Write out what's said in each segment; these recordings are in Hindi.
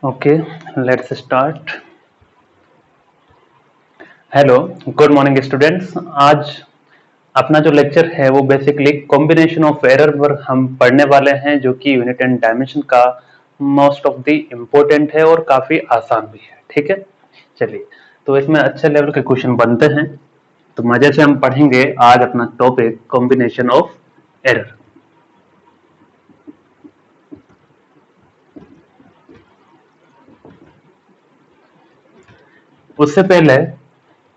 Okay, let's start. Hello, good morning students. आज अपना जो लेक्चर है वो बेसिकली कॉम्बिनेशन ऑफ एरर पर हम पढ़ने वाले हैं, जो कि यूनिट एंड डायमेंशन का मोस्ट ऑफ द इम्पोर्टेंट है और काफी आसान भी है। ठीक है, चलिए, तो इसमें अच्छे लेवल के क्वेश्चन बनते हैं, तो मजे से हम पढ़ेंगे आज अपना टॉपिक कॉम्बिनेशन ऑफ एरर। उससे पहले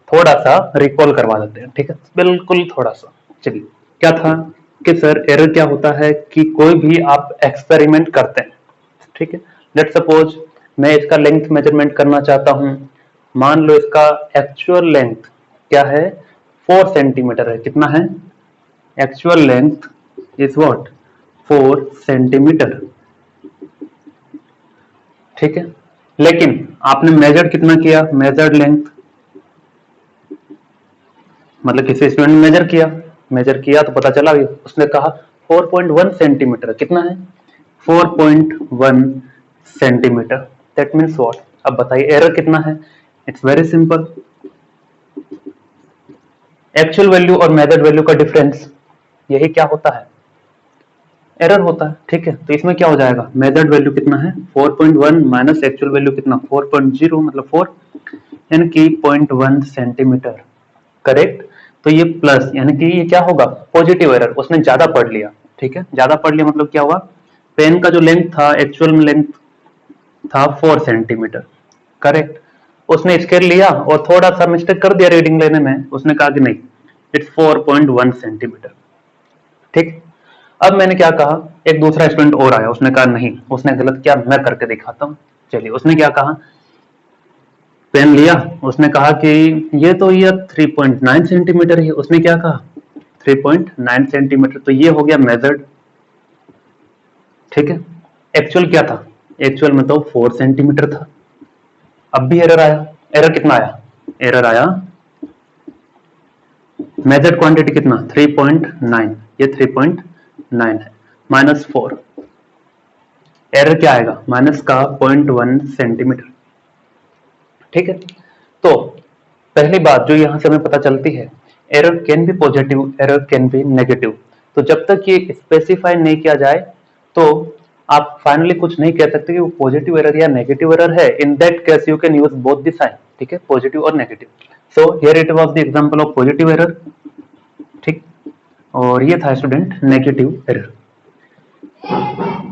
थोड़ा सा रिकॉल करवा देते हैं। ठीक है, बिल्कुल थोड़ा सा। चलिए, क्या था कि सर एरर क्या होता है कि कोई भी आप एक्सपेरिमेंट करते हैं। ठीक है, लेट सपोज मैं इसका लेंथ मेजरमेंट करना चाहता हूं। मान लो इसका एक्चुअल लेंथ क्या है, 4 सेंटीमीटर है। कितना है? Actual length is what, 4 centimetre. ठीक है, लेकिन आपने मेजर कितना किया? मेजर्ड लेंथ मतलब किसी स्टूडेंट ने मेजर किया तो पता चला उसने कहा 4.1 सेंटीमीटर। कितना है? 4.1 सेंटीमीटर। That means what? अब बताइए एरर कितना है? It's very simple, actual value और मेजर्ड वैल्यू का डिफरेंस, यही क्या होता है? एरर होता है। ठीक है, तो इसमें क्या हो जाएगा? मेजर्ड वैल्यू कितना है? 4.1 माइनस एक्चुअल वैल्यू कितना? 4.0 मतलब 4, यानी कि 0.1 सेंटीमीटर। करेक्ट। तो ये प्लस, यानी कि ये क्या होगा? Positive error. उसने ज्यादा पढ़ लिया। ठीक है, ज्यादा पढ़ लिया मतलब क्या हुआ? पेन का जो लेंथ था, एक्चुअल लेंथ था 4 सेंटीमीटर। करेक्ट। उसने स्केल लिया और थोड़ा सा मिस्टेक कर दिया रीडिंग लेने में। उसने कहा कि नहीं, इट्स 4.1 सेंटीमीटर। ठीक। अब मैंने क्या कहा, एक दूसरा स्टूडेंट और आया, उसने कहा नहीं, उसने गलत किया, मैं करके दिखाता हूं। चलिए, उसने क्या कहा? पेन लिया, उसने कहा कि ये 3.9 सेंटीमीटर है। उसने क्या कहा? 3.9 सेंटीमीटर। तो ये हो गया मेजर्ड। ठीक है, एक्चुअल क्या था? एक्चुअल में तो 4 सेंटीमीटर था। अब भी एरर आया। एरर कितना आया? एरर आया, मेजर्ड क्वांटिटी कितना? 3.9। ये 3.9 है, माइनस 4। एरर क्या आएगा? माइनस का 0.1 सेंटीमीटर। ठीक है, तो पहली बात जो यहां से हमें पता चलती है, error can B positive, error can B negative. तो जब तक ये स्पेसिफाई नहीं किया जाए तो आप फाइनली कुछ नहीं कह सकते कि वो पॉजिटिव एरर या नेगेटिव एरर है। In that case you can use both the sign. ठीक है, पॉजिटिव और negative. So here it was the example of positive error. ठीक, और ये था स्टूडेंट नेगेटिव एरर।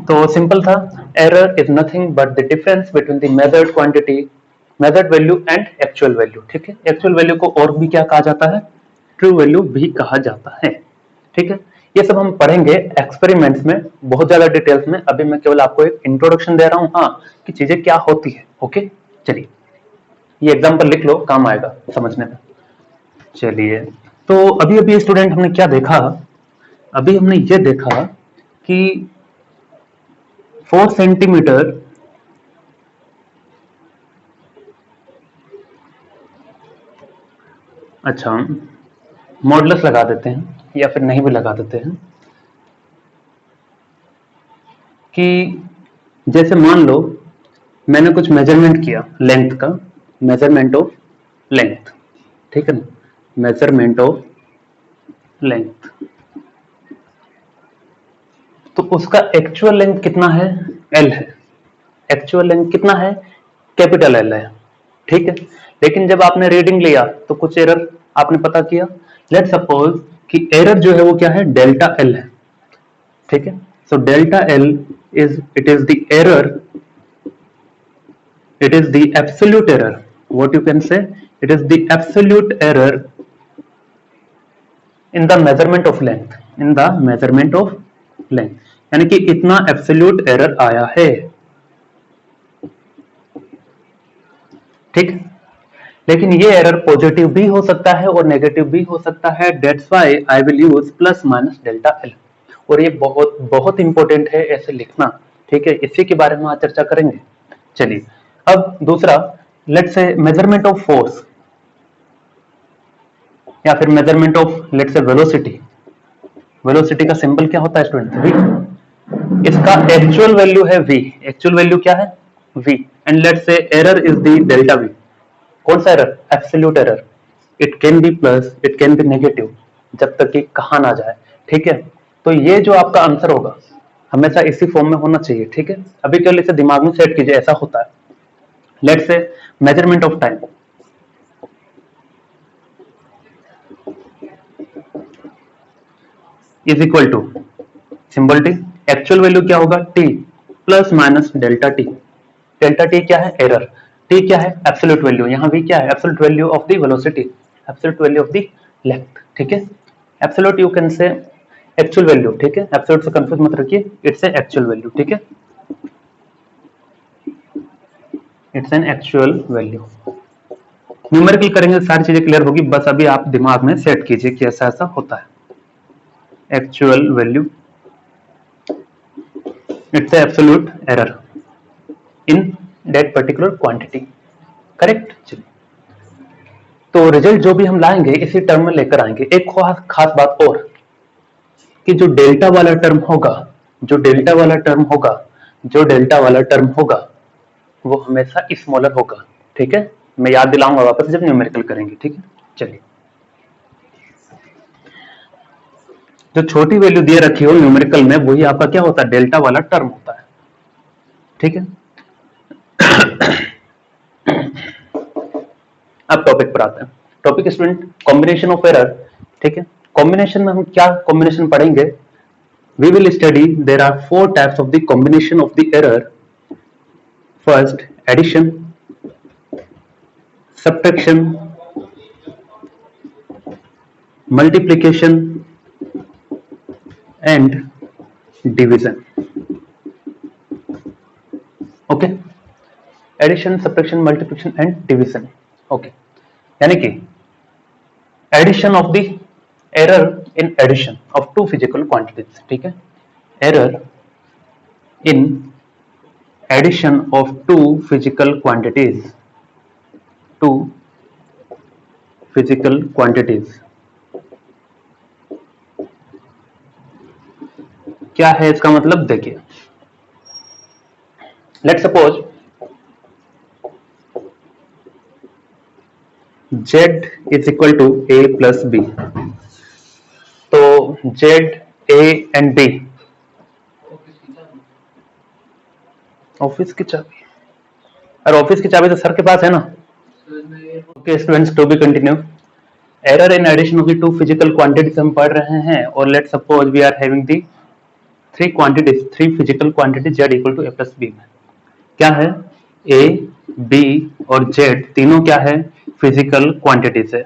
तो सिंपल था, error is nothing but the difference between the measured quantity, measured value and actual value. ठीक है, एक्चुअल वैल्यू को और भी क्या कहा जाता है? ट्रू वैल्यू भी कहा जाता है। ठीक है, ये सब हम पढ़ेंगे एक्सपेरिमेंट्स में बहुत ज्यादा डिटेल्स में। अभी मैं केवल आपको एक इंट्रोडक्शन दे रहा हूं, हाँ, कि चीजें क्या होती है। ओके, चलिए, ये एग्जांपल लिख लो, काम आएगा समझने में। चलिए, तो अभी अभी स्टूडेंट हमने क्या देखा? अभी हमने ये देखा कि 4 सेंटीमीटर अच्छा, मॉडुलस लगा देते हैं या फिर नहीं भी लगा देते हैं कि जैसे मान लो मैंने कुछ मेजरमेंट किया लेंथ का, मेजरमेंट ऑफ लेंथ। ठीक है ना, मेजरमेंट ऑफ लेंथ, तो उसका एक्चुअल लेंथ कितना है? एल है। एक्चुअल लेंथ कितना है? कैपिटल एल है। ठीक है, लेकिन जब आपने रीडिंग लिया तो कुछ एरर आपने पता किया। लेट सपोज कि एरर जो है वो क्या है? डेल्टा एल है। ठीक है, so delta L is, it is the error, it is the absolute error. What you can say? It is the absolute error in the measurement of length, in the measurement of length, यानी कि इतना एब्सोल्यूट एरर आया है। ठीक, लेकिन ये एरर पॉजिटिव भी हो सकता है और नेगेटिव भी हो सकता है। That's why I will use plus minus delta L, और ये बहुत बहुत इंपॉर्टेंट है ऐसे लिखना। ठीक है, इसी के बारे में आज चर्चा करेंगे। चलिए, अब दूसरा, let's say measurement of force या फिर measurement of let's say velocity. Velocity का सिंबल क्या होता है स्टूडेंट? वी। इसका एक्चुअल वैल्यू है वी। एक्चुअल वैल्यू क्या है? v and let's say error is the delta v. कौन सा error? Absolute error. It can B plus, it can B negative, जब तक कि कहा ना जाए. ठीक है, तो ये जो आपका आंसर होगा हमेशा इसी फॉर्म में होना चाहिए. ठीक है, अभी केवल इसे दिमाग में सेट कीजिए, ऐसा होता है. Let's say measurement of time is equal to symbol T. Actual value क्या होगा? T plus minus delta T. Delta T क्या है? एरर. टी क्या है? Absolute value. यहाँ भी क्या है? Absolute value of the velocity, absolute value of the length. ठीक है, absolute you can say actual value. ठीक है, एब्सोल्यूट से कंफ्यूज मत रखिए, इट्स ए एक्चुअल वैल्यू. ठीक है, it's an actual value. Numerical करेंगे सारी चीजें क्लियर होगी, बस अभी आप दिमाग में सेट कीजिए कि ऐसा ऐसा होता है. Actual value, it's absolute error in that particular quantity. Correct. चलिए, तो रिजल्ट जो भी हम लाएंगे इसी टर्म में लेकर आएंगे. एक खास बात और कि जो डेल्टा वाला टर्म होगा, जो डेल्टा वाला टर्म होगा, जो डेल्टा वाला टर्म होगा वो हमेशा स्मॉलर होगा. ठीक है, मैं याद दिलाऊंगा वापस जब न्यूमेरिकल करेंगे. ठीक है, चलिए, जो छोटी वैल्यू दिए रखी हो न्यूमेरिकल में वही आपका क्या होता है? डेल्टा वाला टर्म होता है. ठीक है, अब टॉपिक पर आते हैं. Topic student combination of error. ठीक है, कॉम्बिनेशन में हम क्या कॉम्बिनेशन पढ़ेंगे? We will study there are 4 types of the combination of the error. First, addition, subtraction, multiplication and division. Okay, addition, subtraction, multiplication and division. Okay, यानी कि addition of the error in addition of two physical quantities. ठीक है, error in addition of two physical quantities, two physical quantities. क्या है इसका मतलब? देखिए, let's suppose z is equal to a plus B. तो z, a and b. Office की चाबी? अरे ऑफिस की चाबी तो सर के पास है ना. Okay students, to be continue. Error in addition of the two physical quantities हम पढ़ रहे हैं, और let's suppose we are having the three quantities, three physical quantities z equal to a plus B में. क्या है? a, b और z तीनों क्या है? फिजिकल क्वांटिटीज है.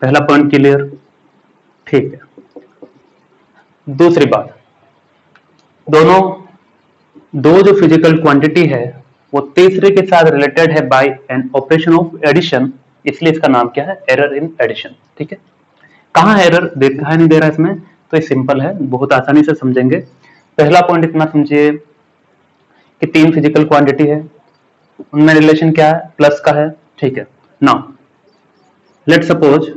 पहला पॉइंट क्लियर. ठीक है, दूसरी बात, दोनों दो जो फिजिकल क्वांटिटी है वो तीसरे के साथ रिलेटेड है by an operation of addition, इसलिए इसका नाम क्या है? Error in addition. ठीक है, कहाँ एरर दिखाई नहीं दे रहा इसमें? तो ये सिंपल है, बहुत आसानी से समझेंगे. पहला पॉइंट इतना समझिए कि तीन फिजिकल क्वांटिटी है, उनमें रिलेशन क्या है? प्लस का है. ठीक है, now let's suppose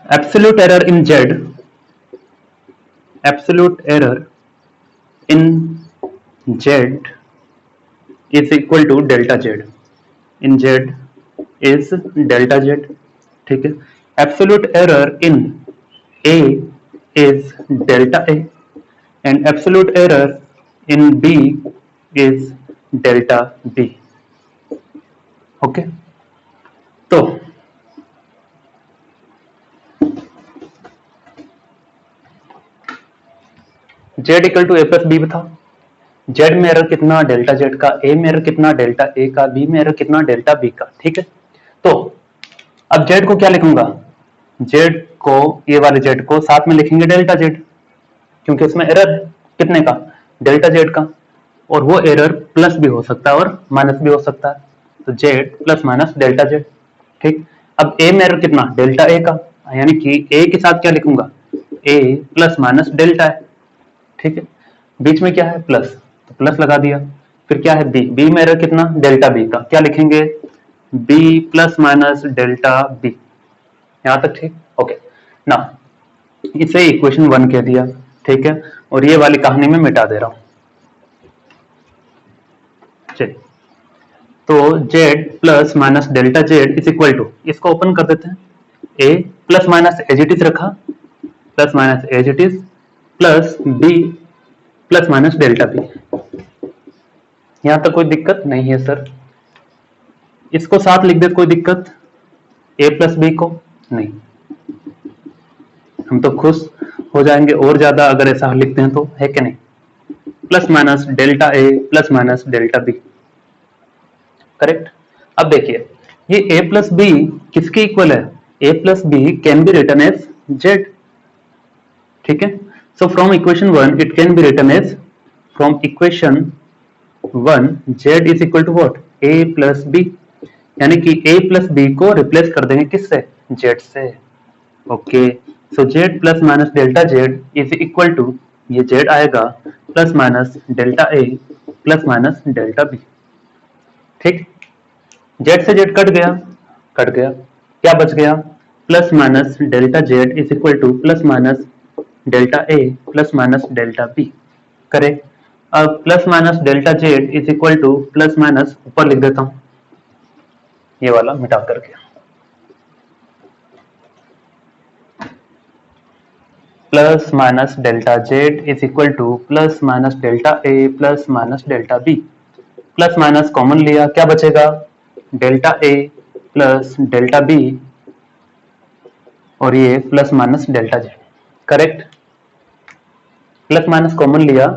absolute error in z, absolute error in z is equal to delta z. in z is delta z. ठीक है, absolute error in a is delta a and absolute error in b is delta b. Okay, तो z equal to A plus B था. z में एरर कितना? डेल्टा z का. a में एरर कितना? डेल्टा a का. b में एरर कितना? डेल्टा b का. ठीक है, तो अब z को क्या लिखूंगा? z को, ये वाले z को साथ में लिखेंगे डेल्टा z, क्योंकि उसमें एरर कितने का? डेल्टा z का. और वो एरर प्लस भी हो सकता है और माइनस भी हो सकता है, तो z plus minus delta z. ठीक, अब a में एरर कितना? डेल्टा a का, यानी कि a के साथ क्या लिखूंगा? a प्लस माइनस डेल्टा है. ठीक है, बीच में क्या है? प्लस, तो प्लस लगा दिया. फिर क्या है? b, b में एरर कितना? डेल्टा b का. क्या लिखेंगे? b plus minus delta b. यहां तक ठीक. ओके, ना इसे इक्वेशन 1 कह दिया. ठीक है, और ये वाली कहानी में मिटा दे रहा हूं। चलिए, तो z plus minus delta Z is equal to, इसको ओपन कर देते हैं, a plus minus as it is रखा, plus minus as it is, plus b plus minus delta b. यहां तक कोई दिक्कत नहीं है सर? इसको साथ लिख दे, कोई दिक्कत? a प्लस बी को नहीं, हम तो खुश हो जाएंगे और ज्यादा अगर ऐसा लिखते हैं तो, है कि नहीं? प्लस माइनस डेल्टा ए plus minus delta b, correct. अब देखिए, ये a प्लस बी किसके इक्वल है? a plus b can be written as z, ठीक है। So from equation 1 it can be written as, from equation 1 z is equal to what? a plus b, यानी कि a प्लस बी को रिप्लेस कर देंगे किससे? z से। Okay, so z plus minus delta z is equal to, ये z आएगा plus minus delta a plus minus delta b, ठीक। z से z कट गया, कट गया, क्या बच गया? Plus minus delta z is equal to plus minus delta a plus minus delta b, correct. अब plus minus delta z is equal to plus minus, ऊपर लिख देता हूं, ये वाला मिटा करके, plus minus delta z is equal to plus minus delta a plus minus delta b, plus minus common लिया, क्या बचेगा? Delta a plus delta b, और ये plus minus delta z, correct. Plus minus common लिया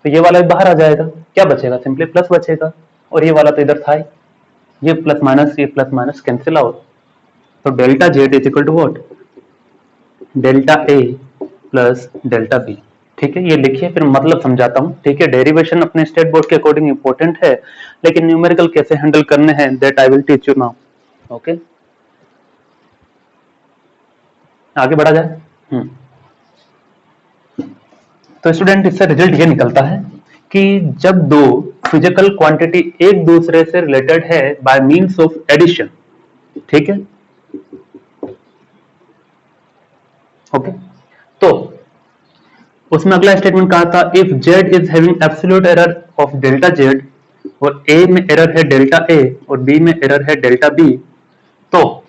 तो ये वाला बाहर आ जाएगा, क्या बचेगा? सिंपली प्लस बचेगा, और ये वाला तो इधर था ही, ये प्लस माइनस कैंसिल आउट, तो delta z is equal to what? Delta a plus delta b, ठीक है। ये लिखिए, फिर मतलब समझाता हूं, ठीक है। डेरिवेशन अपने स्टेट बोर्ड के अकॉर्डिंग इंपॉर्टेंट है, लेकिन न्यूमेरिकल कैसे हैंडल करने हैं that I will teach you now, okay. आगे बढ़ा जाए। तो स्टूडेंट, इससे रिजल्ट ये निकलता है कि जब दो फिजिकल क्वांटिटी एक दूसरे से रिलेटेड है बाय मींस ऑफ एडिशन, ठीक है, ओके, तो उसमें अगला स्टेटमेंट कहा था, if z is having absolute error of delta z, और a में एरर है डेल्टा a और b में एरर है डेल्टा b, तो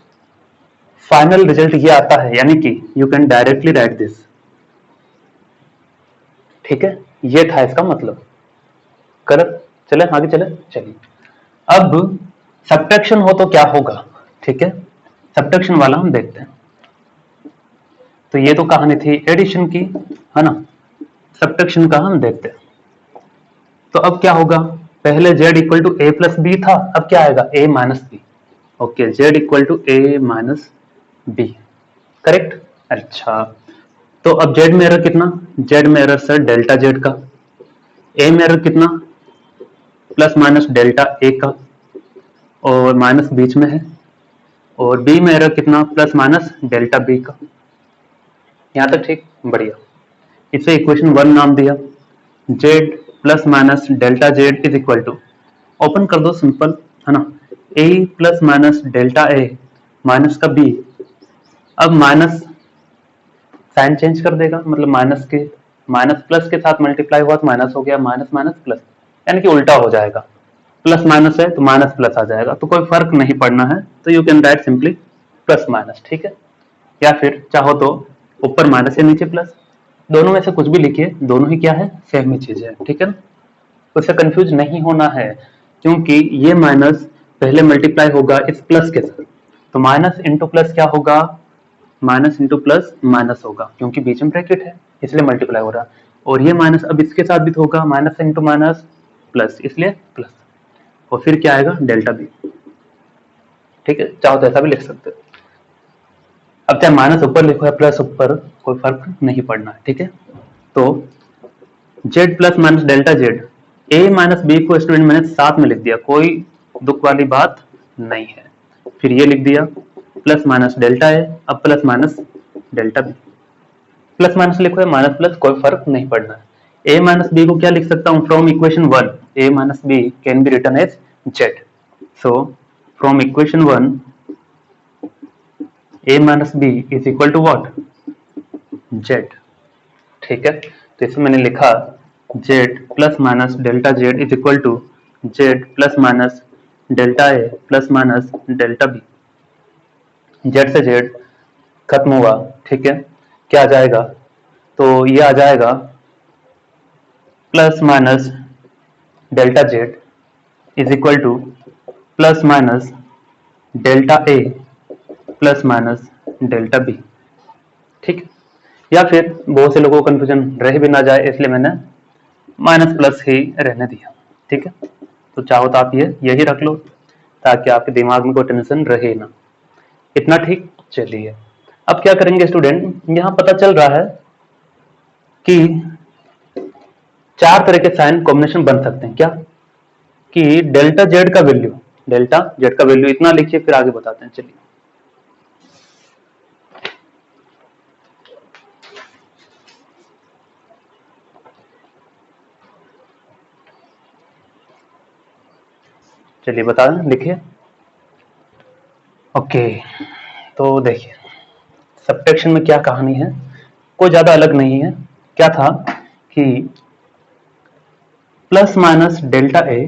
फाइनल रिजल्ट ये आता है, यानी कि you can directly right this, ठीक है। ये था इसका मतलब, करेक्ट। चले आगे चले, चलिए। अब सब्ट्रैक्शन हो तो क्या होगा, ठीक है, सब्ट्रैक्शन वाला हम देखते हैं। तो ये तो कहानी थी एडिशन की, है ना। सब्ट्रैक्शन का हम देखते हैं। तो अब क्या होगा, पहले z equal to a plus B था, अब क्या आएगा? a minus B, okay, z equal to a minus B, correct. अच्छा, तो अब z में एरर कितना? z में एरर सर डेल्टा z का, a में एरर कितना? प्लस माइनस डेल्टा a का, और माइनस बीच में है, और b में एरर कितना? प्लस माइनस डेल्टा b का। यहां तक ठीक, बढ़िया। इसे इक्वेशन 1 नाम दिया, z plus minus delta z is equal to, open कर दो, सिंपल है ना, a plus minus delta a minus का b, अब माइनस साइन चेंज कर देगा, मतलब माइनस प्लस के साथ मल्टीप्लाई हुआ तो माइनस हो गया, माइनस माइनस प्लस, यानी कि उल्टा हो जाएगा, प्लस माइनस है तो माइनस प्लस आ जाएगा, तो कोई फर्क नहीं पड़ना है, तो you can write simply plus minus, ठीक है। या फिर चाहो तो ऊपर माइनस या नीचे प्लस, दोनों में से कुछ भी लिखिए, दोनों ही क्या है? सेम ही चीज है, ठीक है ना। उससे कंफ्यूज नहीं होना है, क्योंकि ये माइनस पहले मल्टीप्लाई होगा इस प्लस के साथ, तो माइनस इंटू प्लस क्या होगा? माइनस इंटू प्लस माइनस होगा, क्योंकि बीच में ब्रैकेट है इसलिए मल्टीप्लाई हो रहा है, और ये माइनस अब इसके साथ भी तो होगा, माइनस इंटू माइनस प्लस, इसलिए प्लस, और फिर क्या आएगा? डेल्टा बी, ठीक है। चाहो तो ऐसा भी लिख सकते हो, अब चाहे माइनस ऊपर लिखो या प्लस ऊपर, कोई फर्क नहीं पड़ना है, ठीक है। तो z plus minus delta z, a minus B को स्टूडेंट मैंने साथ में लिख दिया, कोई दुख वाली बात नहीं है, फिर ये लिख दिया प्लस माइनस डेल्टा है, अब plus minus delta B, plus minus लिखो या माइनस प्लस, कोई फर्क नहीं पड़ना है। a माइनस बी को क्या लिख सकता हूं? From equation 1 a minus B can be written as z, so from equation 1 a minus B is equal to what? z, ठीक है। तो इसमें मैंने लिखा Z plus minus delta Z is equal to Z plus minus delta A plus minus delta B. Z से जेड खत्म हुआ, ठीक है, क्या आ जाएगा, तो ये आ जाएगा plus minus delta Z is equal to plus minus delta A plus minus delta B, ठीक। या फिर बहुत से लोगों को कंफ्यूजन रह भी ना जाए इसलिए मैंने माइनस प्लस ही रहने दिया, ठीक है। तो चाहो तो आप ये यही रख लो ताकि आपके दिमाग में कोई टेंशन रहे ना। इतना ठीक। चलिए अब क्या करेंगे स्टूडेंट, यहां पता चल रहा है कि 4 तरह के साइन कॉम्बिनेशन बन सकते हैं। क्या कि डेल्टा जेड का वैल्यू इतना लिखिए, फिर आगे बताते हैं। चलिए चलिए बता दें, लिखिए। ओके, तो देखिए सब्ट्रैक्शन में क्या कहानी है, कोई ज्यादा अलग नहीं है। क्या था कि प्लस माइनस डेल्टा ए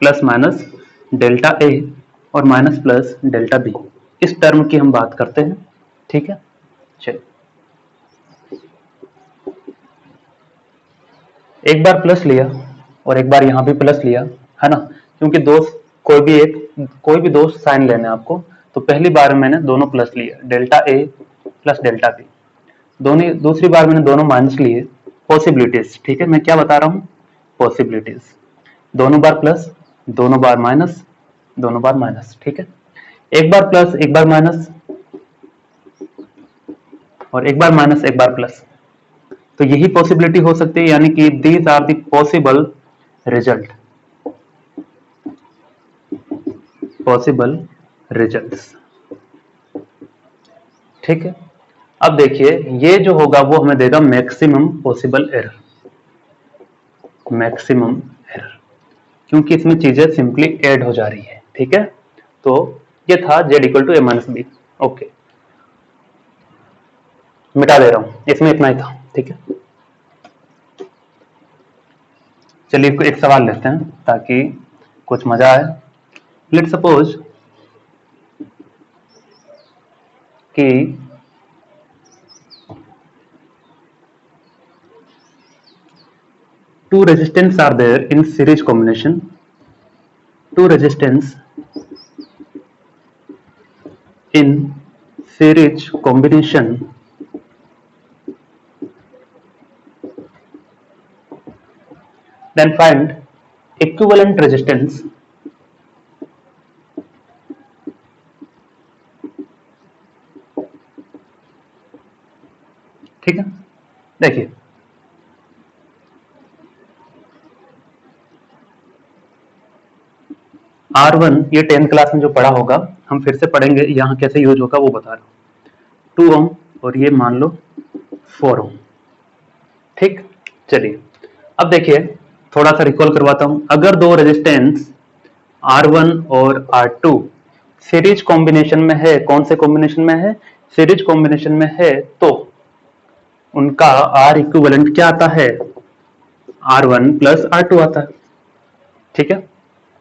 प्लस माइनस डेल्टा ए और माइनस प्लस डेल्टा बी, इस टर्म की हम बात करते हैं, ठीक है। चलिए एक बार प्लस लिया और एक बार यहां भी प्लस लिया, है ना, क्योंकि कोई भी दो साइन लेने आपको, तो पहली बार मैंने दोनों प्लस लिए, delta A plus delta B. दूसरी बार मैंने दोनों माइनस लिए, पॉसिबिलिटीज, ठीक है। मैं क्या बता रहा हूं, पॉसिबिलिटीज। दोनों बार प्लस, दोनों बार माइनस, दोनों बार माइनस, ठीक है। एक बार प्लस एक बार माइनस और एक बार माइनस एक बार प्लस, तो यही पॉसिबिलिटी हो सकती है, यानी कि these are the possible result, possible results, ठीक है। अब देखिए ये जो होगा वो हमें देगा maximum possible error, maximum error, क्योंकि इसमें चीजें सिंपली ऐड हो जा रही है, ठीक है। तो ये था z equal to A minus B. Okay, मिटा दे रहा हूं, इसमें इतना ही था, ठीक है। चलिए एक सवाल लेते हैं ताकि कुछ मजा आए। लेट सपोज कि two resistance are there in series combination, two resistance in series combination then find equivalent resistance ठीक है। देखिए R1 ये 10th क्लास में जो पढ़ा होगा, हम फिर से पढ़ेंगे, यहाँ कैसे यूज होगा वो बता रहा हूँ। 2 ओम और ये मान लो 4 ओम, ठीक। चलिए अब देखिए थोड़ा सा रिकॉल करवाता हूँ। अगर दो रेजिस्टेंस R1 और R2 सीरीज कॉम्बिनेशन में है, कौन से कॉम्बिनेशन में है, सीरीज कॉम्बिनेशन में है, तो उनका R इक्विवेलेंट क्या आता है, R1 प्लस R2 आता है, ठीक है।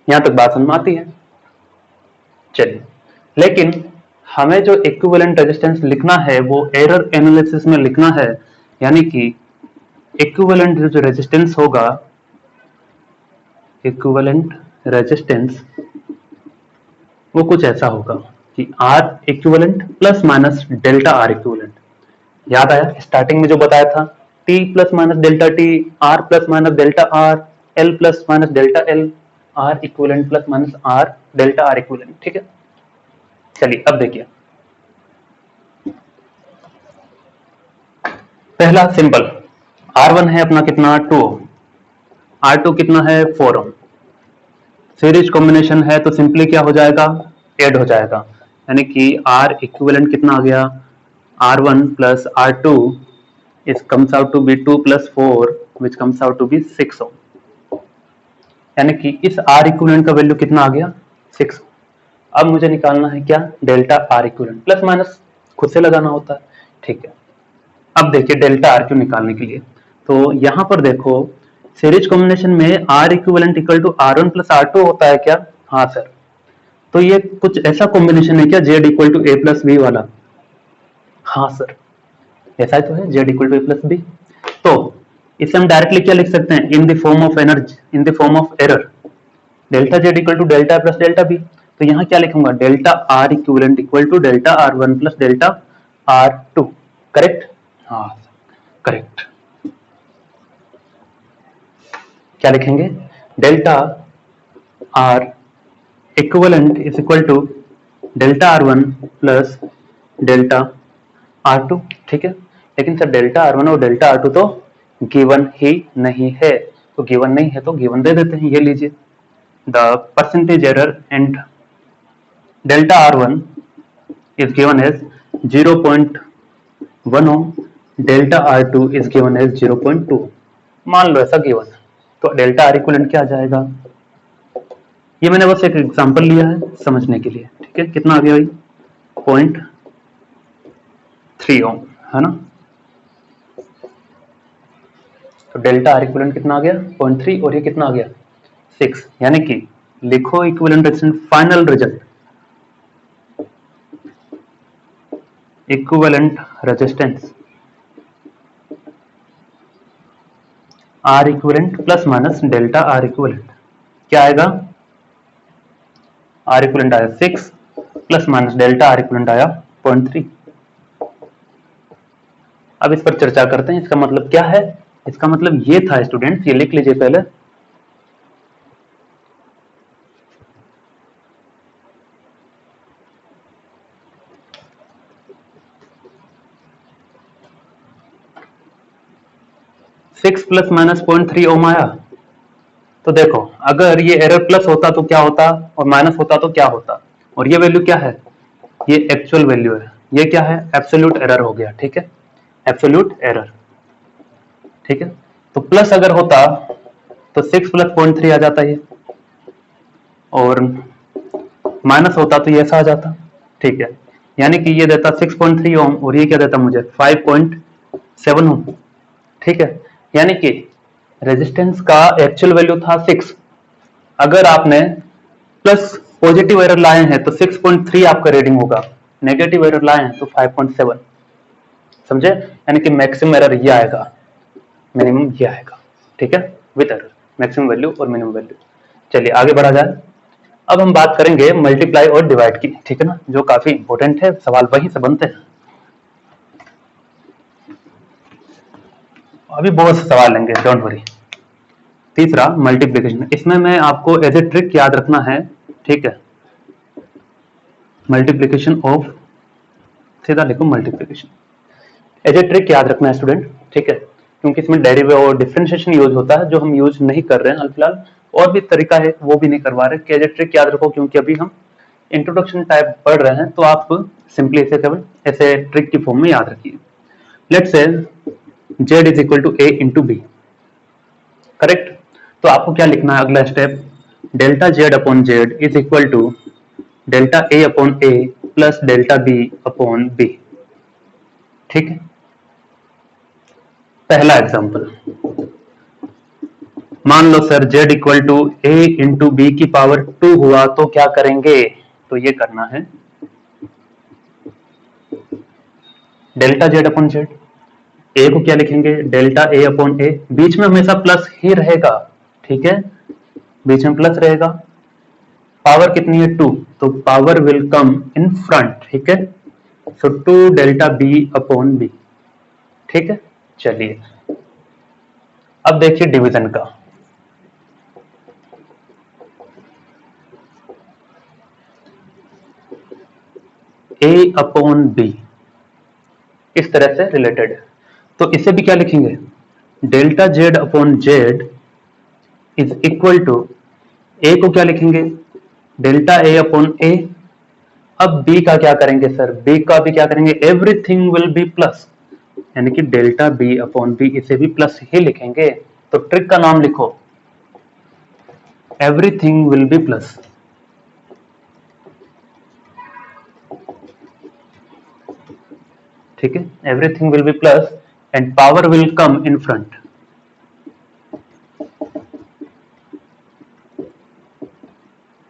यहां तक बात समझ में आती है। चलिए लेकिन हमें जो इक्विवेलेंट रेजिस्टेंस लिखना है वो एरर एनालिसिस में लिखना है, यानी कि इक्विवेलेंट जो रेजिस्टेंस होगा, इक्विवेलेंट रेजिस्टेंस वो कुछ ऐसा होगा कि R equivalent plus minus delta R equivalent. याद आया स्टार्टिंग में जो बताया था, T plus minus delta T, R plus minus delta R, L plus minus delta L, R equivalent plus minus R delta R equivalent, ठीक है। चलिए अब देखिए पहला सिंपल, R1 है अपना कितना 2 ओम, R2 कितना है 4 ओम, सीरीज कॉम्बिनेशन है तो सिंपली क्या हो जाएगा, ऐड हो जाएगा, यानी कि R इक्विवेलेंट कितना आ गया, R1 plus R2 is comes out to be 2 plus 4 which comes out to be 6 ohm, यानी कि इस R इक्विवेलेंट का वैल्यू कितना आ गया 6। अब मुझे निकालना है क्या, delta R equivalent, plus minus खुद से लगाना होता है, ठीक है। अब देखिए डेल्टा आर क्यू निकालने के लिए, तो यहां पर देखो सीरीज कॉम्बिनेशन में R equivalent equal to R one plus R two होता है क्या? हाँ सर। तो ये कुछ ऐसा कॉम्बिनेशन है क्या Z equal to A plus B वाला? हाँ सर, ऐसा ही तो है, Z equal to A plus B. तो इसे हम डायरेक्टली क्या लिख सकते हैं? In the form of energy, in the form of error, delta Z equal to delta plus delta B. तो यहाँ क्या लिखूंगा? Delta R equivalent equal to delta R one plus delta R two. Correct? हाँ करेक्ट। क्या लिखेंगे? Delta R equivalent is equal to delta R one plus delta R two. ठीक है, लेकिन सर डेल्टा आर वन और डेल्टा आर टू तो गिवन ही नहीं है, तो गिवन नहीं है तो गिवन दे देते हैं, ये लीजिए the percentage error and delta R one is given as 0.1 ohm, delta R two is given as 0.2। मान लो ऐसा गिवन है, तो डेल्टा आर इक्विवेलेंट क्या आ जाएगा? ये मैंने बस एक एग्जांपल लिया है समझने के लिए, ठीक है। कितना आ गया भाई? 0.3 ओम, है ना। तो डेल्टा आर इक्विवेलेंट कितना आ गया? 0.3, और ये कितना आ गया? 6। यानी कि लिखो equivalent resistance, final result equivalent resistance R equivalent plus minus delta R equivalent क्या आएगा? आर इक्विवेलेंट आया 6 plus minus delta R equivalent आया 0.3। अब इस पर चर्चा करते हैं, इसका मतलब क्या है? इसका मतलब ये था स्टूडेंट्स, ये लिख लीजिए पहले, सिक्स प्लस माइनस 0.3 ओम आया। तो देखो अगर ये एरर प्लस होता तो क्या होता, और माइनस होता तो क्या होता, और ये वैल्यू क्या है? ये एक्चुअल वैल्यू है, ये क्या है? एब्सोल्यूट एरर हो गया, ठीक है, एब्सोल्यूट एरर, ठीक है। तो प्लस अगर होता तो 6 प्लस 0.3 आ जाता ये, और माइनस होता तो ये ऐसा आ जाता, ठीक है। यानी कि ये देता 6.3 ओम और ये क्या देता मुझे? 5.7 ओम, ठीक है। यानी कि रेजिस्टेंस का एक्चुअल वैल्यू था 6, अगर आपने प्लस पॉजिटिव एरर लाए हैं तो 6.3 आपका रीडिंग होगा, नेगेटिव एरर लाए हैं तो 5.7, समझे। यानी कि मैक्सिमम एरर ये आएगा, मिनिमम ये आएगा, ठीक है, विद एरर, मैक्सिमम वैल्यू और मिनिमम वैल्यू। चलिए आगे बढ़ा जाए। अब हम बात करेंगे मल्टीप्लाई और डिवाइड की, ठीक है ना, जो काफी इंपॉर्टेंट है, सवाल वहीं से बनते हैं। अभी बहुत से सवाल लेंगे, डोंट वरी। तीसरा मल्टीप्लिकेशन, इसमें मैं आपको एज ए ट्रिक याद रखना है, ठीक है, मल्टीप्लिकेशन ऑफ, सीधा लिखो मल्टीप्लिकेशन, एज ए ट्रिक याद रखना है स्टूडेंट, ठीक है, क्योंकि इसमें डेरिवेटिव और डिफरेंशिएशन यूज होता है जो हम यूज नहीं कर रहे हैं फिलहाल, और भी तरीका है वो भी नहीं करवा रहे, एज ए ट्रिक याद रखो, क्योंकि अभी हम इंट्रोडक्शन टाइप पढ़ रहे हैं, तो आप सिंपली इसे केवल ऐसे ट्रिक की फॉर्म में याद रखिए। Let's say z is equal to a into b, correct. तो आपको क्या लिखना है अगला step? Delta Z upon z is equal to delta a upon a plus delta B upon b, ठीक है। पहला एग्जांपल, मान लो sir z equal to a into b की पावर 2 हुआ तो क्या करेंगे? तो ये करना है डेल्टा जेड अपॉन जेड, ए को क्या लिखेंगे? डेल्टा ए अपॉन ए, बीच में हमेशा प्लस ही रहेगा, ठीक है, बीच में प्लस रहेगा। पावर कितनी है? 2, तो power will come in front, ठीक है, so 2 delta B upon b, ठीक है। चलिए अब देखिए डिवीजन का, a अपॉन बी इस तरह से रिलेटेड है, तो इसे भी क्या लिखेंगे? Delta Z upon z is equal to, a को क्या लिखेंगे? Delta a upon a. अब बी का क्या करेंगे सर? बी का भी क्या करेंगे? एवरीथिंग विल बी प्लस, यानी कि डेल्टा बी अपॉन बी, इसे भी प्लस ही लिखेंगे। तो ट्रिक का नाम लिखो, एवरीथिंग विल बी प्लस, ठीक है, everything will be plus. And power will come in front.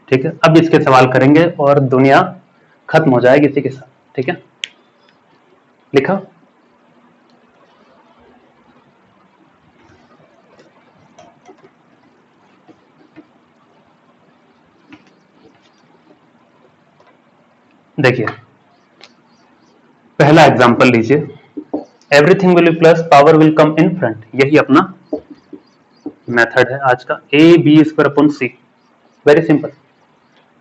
ठीक है, अब इसके सवाल करेंगे और दुनिया खत्म हो जाएगी इसी के साथ। ठीक है, लिखा। देखिए पहला एग्जांपल लीजिए, everything will be plus power will come in front, यही अपना मेथड है आज का। A B square upon C, very simple.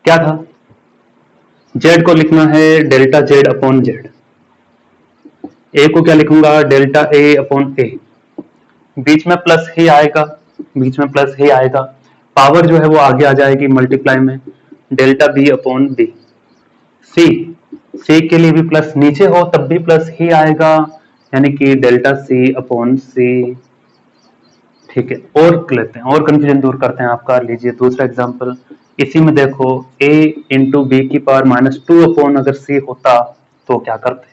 क्या था, जेड को लिखना है डेल्टा जेड अपॉन जेड, ए को क्या लिखूंगा डेल्टा ए अपॉन ए, बीच में प्लस ही आएगा, बीच में प्लस ही आएगा, पावर जो है वो आगे आ जाएगी मल्टीप्लाई में, डेल्टा बी अपॉन बी। सी, सी के लिए भी प्लस, नीचे हो तब भी प्लस ही आएगा, यानी कि डेल्टा सी अपॉन सी। ठीक है, और लेते हैं और कंफ्यूजन दूर करते हैं आपका। लीजिए दूसरा एग्जांपल, इसी में देखो a इंटू बी की पावर माइनस 2 अपॉन अगर c होता तो क्या करते,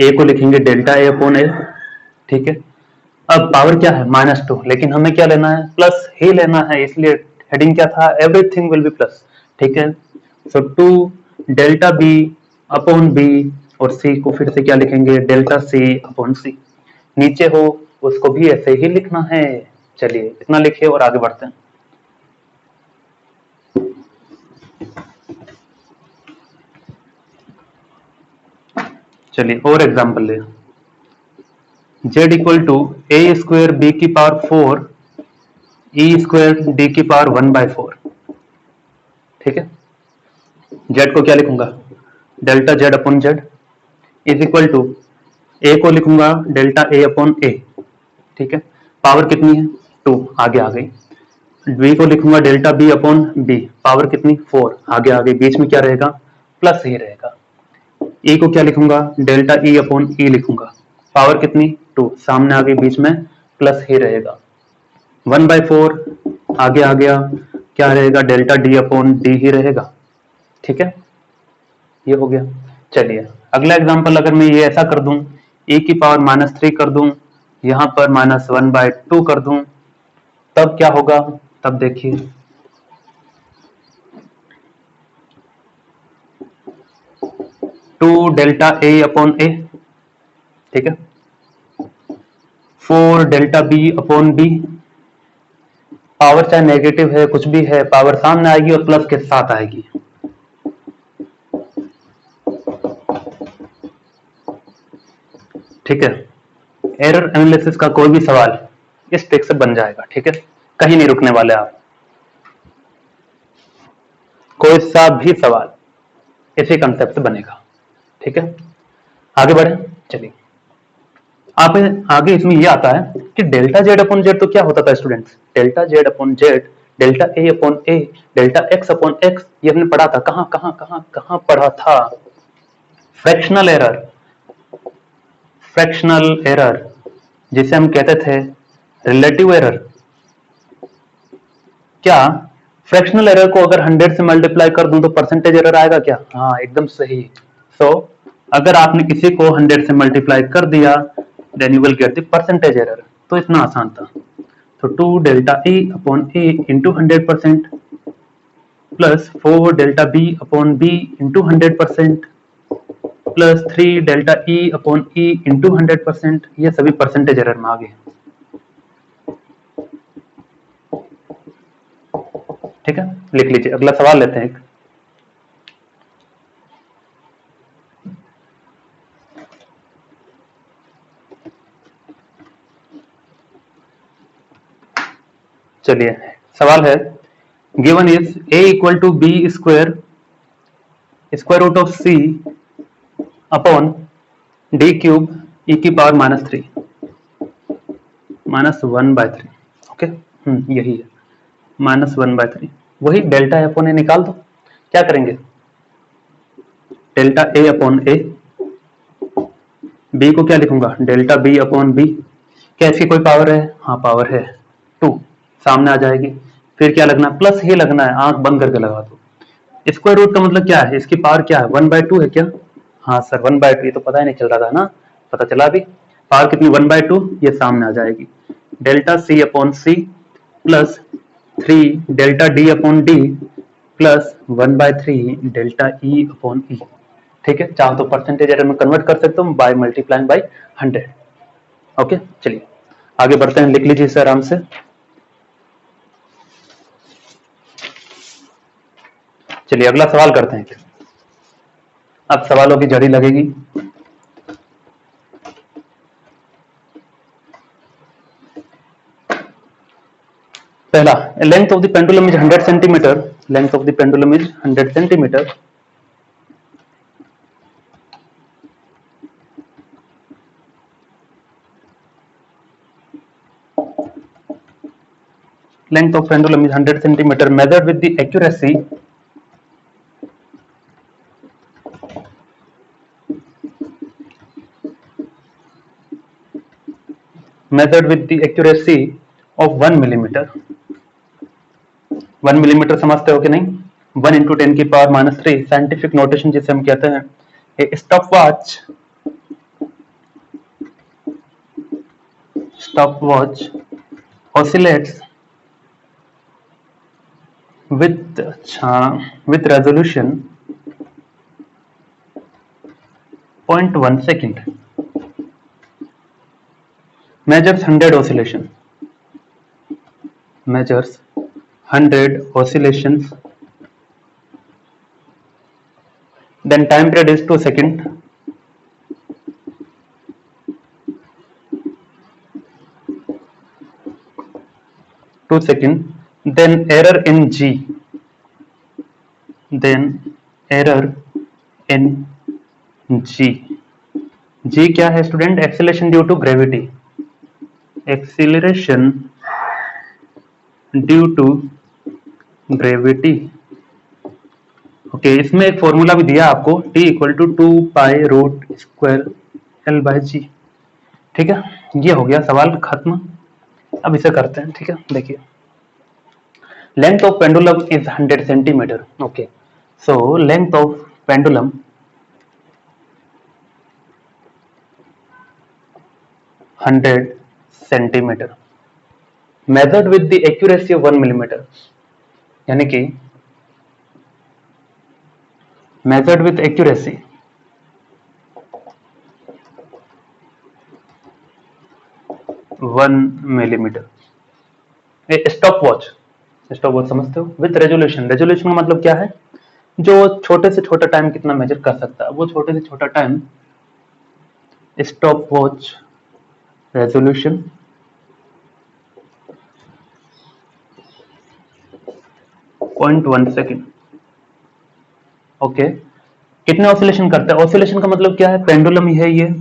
a को लिखेंगे डेल्टा a अपॉन a। ठीक है, अब पावर क्या है -2, लेकिन हमें क्या लेना है प्लस ही लेना है, इसलिए हेडिंग क्या था एवरीथिंग विल बी प्लस। ठीक है, so 2 delta B upon B, और सी को फिर से क्या लिखेंगे डेल्टा सी अपॉन सी। नीचे हो उसको भी ऐसे ही लिखना है। चलिए इतना लिखिए और आगे बढ़ते हैं। चलिए और एग्जांपल ले, z equal to a square b की पावर 4 ई स्क्वायर डी की पावर 1/4। ठीक है, z को क्या लिखूंगा delta z upon z is equal to a को लिखूंगा डेल्टा ए अपॉन ए। ठीक है, पावर कितनी है 2, आगे आ गई। बी को लिखूंगा delta B upon B, power कितनी 4, आगे आ गई, बीच में क्या रहेगा प्लस ही रहेगा। ई को क्या लिखूंगा डेल्टा ई अपॉन ई लिखूंगा, पावर कितनी 2, सामने आ गई, बीच में प्लस ही रहेगा। 1/4 आगे आ गया, क्या रहेगा डेल्टा डी अपॉन डी ही रहेगा। ठीक है, ये हो गया। चलिए अगला एग्जांपल, अगर मैं ये ऐसा कर दूं e की पावर -3 कर दूं, यहां पर -1/2 कर दूं, तब क्या होगा, तब देखिए 2 डेल्टा a अपॉन a। ठीक है, 4 delta b upon b, power चाहे नेगेटिव है कुछ भी है, पावर सामने आएगी और प्लस के साथ आएगी। ठीक है, एरर एनालिसिस का कोई भी सवाल इस ट्रिक से बन जाएगा। ठीक है, कहीं नहीं रुकने वाले आप, कोई सा भी सवाल इसी कंसेप्ट से बनेगा। ठीक है, आगे बढ़े। चलिए आप आगे इसमें ये आता है कि डेल्टा जेड अपॉन जेड तो क्या होता था students, delta Z upon z, delta a upon a, delta x upon x, ये हमने पढ़ा था। कहां कहां कहां कहां पढ़ा था, फ्रैक्शनल एरर, फ्रैक्शनल एरर जिसे हम कहते थे रिलेटिव एरर। क्या फ्रैक्शनल एरर को अगर 100 से मल्टीप्लाई कर दूं तो परसेंटेज एरर आएगा क्या, हाँ एकदम सही। सो अगर आपने किसी को 100 से मल्टीप्लाई कर दिया then you will get the percentage error. तो इतना आसान था। तो 2 delta a upon a into 100% plus 4 delta B upon b into 100% plus 3 delta e upon e into 100%, ये सभी परसेंटेज एरर में आ गए। ठीक है, लिख लीजिए। अगला सवाल लेते हैं एक, चलिए सवाल है, given is a equal to B square square root of c upon D cube e की पावर -3 -1/3। ओके, यही है -1/3। वही डेल्टा ए अपॉन ए निकाल दो। क्या करेंगे delta a upon A, B को क्या लिखूंगा डेल्टा बी अपॉन बी, क्या इसकी कोई पावर है, हाँ पावर है 2, सामने आ जाएगी। फिर क्या लगना है प्लस ही लगना है, आंख बंद करके लगा दो। स्क्वायर रूट का मतलब क्या है, इसकी पावर क्या है 1/2 है क्या, हाँ सर 1/2, ये तो पता ही नहीं चल रहा था ना, पता चला अभी। पावर कितनी 1/2, ये सामने आ जाएगी, delta c upon c plus 3 delta d upon d plus 1/3 delta e upon e. ठीक है, चाहो तो परसेंटेज एरर में कन्वर्ट कर सकते हो बाय मल्टीप्लाइंग बाय 100। ओके, चलिए आगे बढ़ते हैं, लिख लीजिए इसे आराम से। चलिए अगला सवाल करते हैं। अब सवालों की जड़ी लगेगी। पहला, length of the pendulum is 100 centimetre, length of the pendulum is 100 centimetre, length of pendulum is 100 centimeter, measured with the accuracy of 1 millimeter। 1 millimetre समझते हो कि नहीं? 1 इंटू 10 की पावर -3 साइंटिफिक नोटेशन जिसे हम कहते हैं। ए stopwatch oscillates with resolution 0.1 second, measures 100 oscillations, then time period is 2 seconds, then error in G, G क्या है student? Acceleration due to gravity, acceleration due to gravity. Okay, इसमें एक फॉर्मूला भी दिया आपको, T इक्वल टू 2π√² L/G। ठीक है, ये हो गया सवाल खत्म। अब इसे करते हैं। ठीक है, देखिए length of pendulum is 100 centimetre. Okay, so length of pendulum 100 centimetre, measured with the accuracy of 1 millimetre, यानी कि measured with accuracy 1 millimetre. Stopwatch समझते हो? विद रेजोल्यूशन, रेजोल्यूशन का मतलब क्या है? जो छोटे से छोटा टाइम कितना मेजर कर सकता है, वो छोटे से छोटा time stopwatch resolution 0.1 second. Okay, कितने ऑसिलेशन करता है? ऑसिलेशन का मतलब क्या है? पेंडुलम है ये,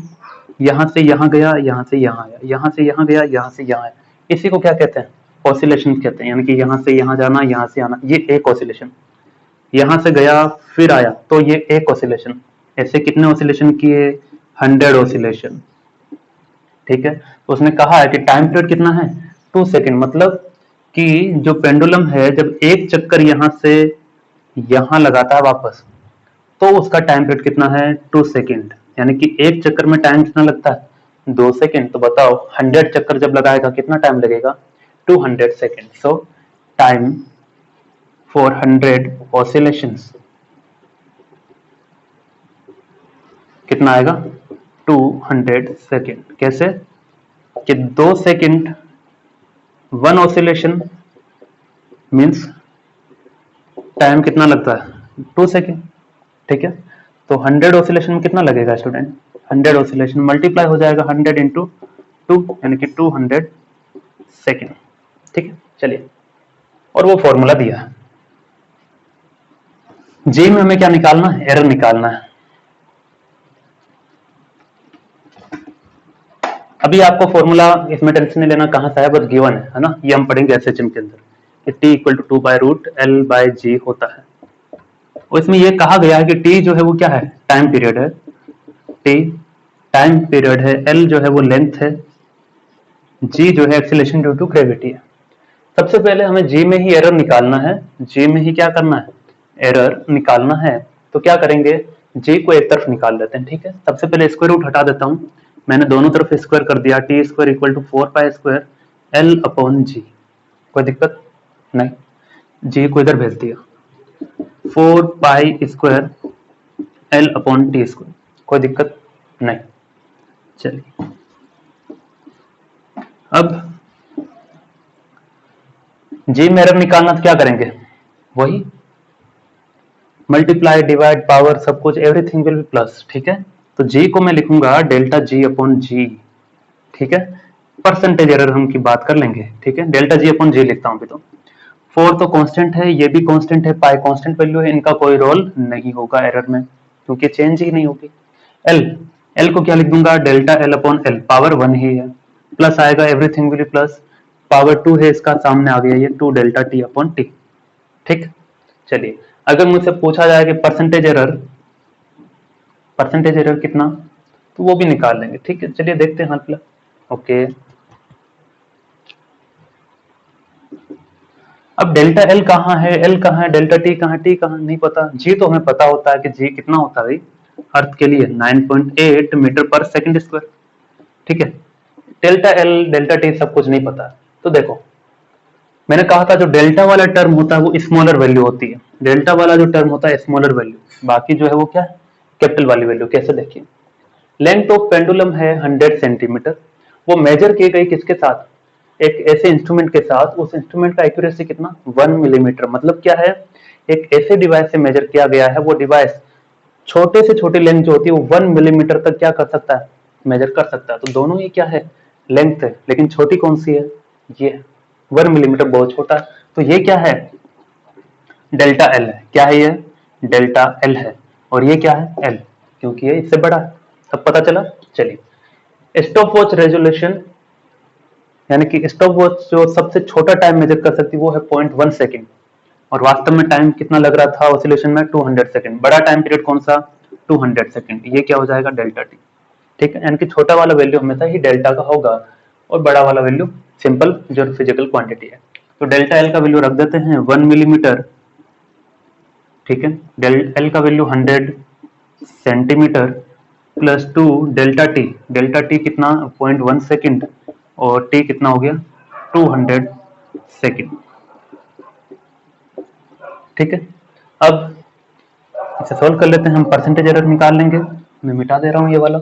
यहां से यहां गया, यहां से यहां आया, यहां से यहां गया, यहां से यहां आया, इसी को क्या कहते हैं? ऑसिलेशन कहते हैं। यानी कि यहां से यहां जाना, यहां से आना, ये एक ऑसिलेशन। यहां से गया फिर आया, तो ये एक ऑसिलेशन। ऐसे कितने ऑसिलेशन किए? 100 ऑसिलेशन। ठीक है, तो उसने कहा है कि टाइम पीरियड कितना है? 2 सेकेंड। मतलब कि जो पेंडुलम है जब एक चक्कर यहां से यहां लगाता है वापस, तो उसका टाइम पीरियड कितना है? 2 सेकेंड। यानी कि एक चक्कर में टाइम कितना लगता है? 2 सेकेंड। तो बताओ 100 चक्कर जब लगाएगा कितना टाइम लगेगा? 200 second. So time for 100 oscillations कितना आएगा? 200 सेकेंड। कैसे कि 2 सेकेंड 1 ऑसिलेशन मीन्स टाइम कितना लगता है? 2 सेकेंड। ठीक है, तो 100 ऑसिलेशन में कितना लगेगा स्टूडेंट? 100 ऑसिलेशन मल्टीप्लाई हो जाएगा 100 इंटू 2, यानी कि 200 सेकेंड। ठीक है, चलिए, और वो फॉर्मूला दिया है। जी में हमें क्या निकालना है? एरर निकालना है। अभी आपको फॉर्मूला इसमें टेंशन नहीं लेना कहां से है, बस गिवन है ना। ये हम पढ़ेंगे एसएचएम के अंदर कि T इक्वल टू 2π√L/G होता है। और इसमें ये कहा गया है कि T जो है वो क्या है? टाइम पीरियड है। T टाइम पीरियड है, L जो है वो लेंथ है, G जो है एक्सीलरेशन ड्यू टू ग्रेविटी है। सबसे पहले हमें G में ही एरर निकालना है। G में ही क्या करना है? एरर निकालना है। तो क्या करेंगे? जी को एक तरफ निकाल लेते हैं, ठीक है। सबसे पहले स्क्वायर रूट हटा देता हूं, मैंने दोनों तरफ स्क्वायर कर दिया, T square equal to 4 pi square L upon जी। कोई दिक्कत नहीं, जी को इधर भेज दिया, 4 pi square L upon T square, कोई दिक्कत नहीं। चलिए अब जी में एरर निकालना तो क्या करेंगे, वही मल्टीप्लाई डिवाइड पावर सब कुछ एवरीथिंग विल बी प्लस, ठीक है। तो जी को मैं लिखूंगा डेल्टा जी अपॉन जी, ठीक है। परसेंटेज एरर हम की बात कर लेंगे, ठीक है। डेल्टा जी अपॉन जी लिखता हूं अभी तो। 4 तो कांस्टेंट है, ये भी कांस्टेंट है, पाई कांस्टेंट वैल्यू है, इनका कोई रोल नहीं होगा एरर में क्योंकि चेंज ही नहीं होगी। एल, एल को क्या लिख दूंगा, delta L upon L, power 1 ही है, प्लस आएगा everything will be plus, power 2 है इसका, सामने आ गया ये 2 डेल्टा टी अपॉन टी, ठीक। चलिए अगर मुझसे पूछा जाए कि परसेंटेज एरर कितना, तो वो भी निकाल लेंगे, ठीक है। चलिए देखते हैं हल। ओके, अब डेल्टा एल कहाँ है, एल कहाँ है, डेल्टा टी कहाँ, टी कहाँ, नहीं पता। जी तो हमें पता होता है कि जी कितना होता है भाई अर्थ के लिए 9.8 मीटर पर सेकंड स्क्वायर, ठीक है। डेल्टा एल डेल्टा टी सब कुछ नहीं पता। तो देखो मैंने कहा था जो डेल्टा वाला टर्म होता है वो स्मॉलर वैल्यू होती है, डेल्टा वाला जो टर्म होता है स्मॉलर वैल्यू, बाकी जो है वो क्या है कैपिटल वाली वैल्यू। कैसे देखिए, लेंथ ऑफ पेंडुलम है 100 सेंटीमीटर, वो मेजर की गई किसके साथ, एक ऐसे इंस्ट्रूमेंट के साथ, उस इंस्ट्रूमेंट का एक्यूरेसी कितना 1 मिलीमीटर, मतलब क्या है एक ऐसे डिवाइस से मेजर किया गया है, वो डिवाइस छोटे से छोटी लेंथ जो होती है वो 1 मिलीमीटर तक क्या कर सकता है, मेजर कर सकता है। तो दोनों ही क्या है लेंथ है, लेकिन छोटी कौन सी है, ये 1 मिलीमीटर बहुत छोटा है। तो ये क्या है डेल्टा एल है, क्या है ये डेल्टा एल है, और ये क्या है एल, क्योंकि ये इससे बड़ा है। सब पता चला। चलिए स्टॉप वॉच रेजोल्यूशन, यानी कि स्टॉप वॉच जो सबसे छोटा टाइम मेजर कर सकती है वो है 0.1 सेकेंड, और वास्तव में टाइम कितना लग रहा था ऑसिलेशन में 200 सेकेंड। बड़ा टाइम पीरियड कौन सा 200 सेकेंड, ये क्या हो जाएगा डेल्टा टी, ठीक है। यानी कि छोटा वाला वैल्यू हमेशा ही डेल्टा का होगा और बड़ा वाला वैल्यू सिंपल जो फिजिकल क्वांटिटी है। तो डेल्टा एल का वैल्यू रख देते हैं 1 मिलीमीटर, ठीक है। डेल एल का value 100 centimetre plus 2 delta T, delta T कितना 0.1 सेकेंड, और टी कितना हो गया 200 सेकेंड, ठीक है। अब इसे सोल्व कर लेते हैं, हम परसेंटेज एरर निकाल लेंगे। मैं मिटा दे रहा हूं ये वाला।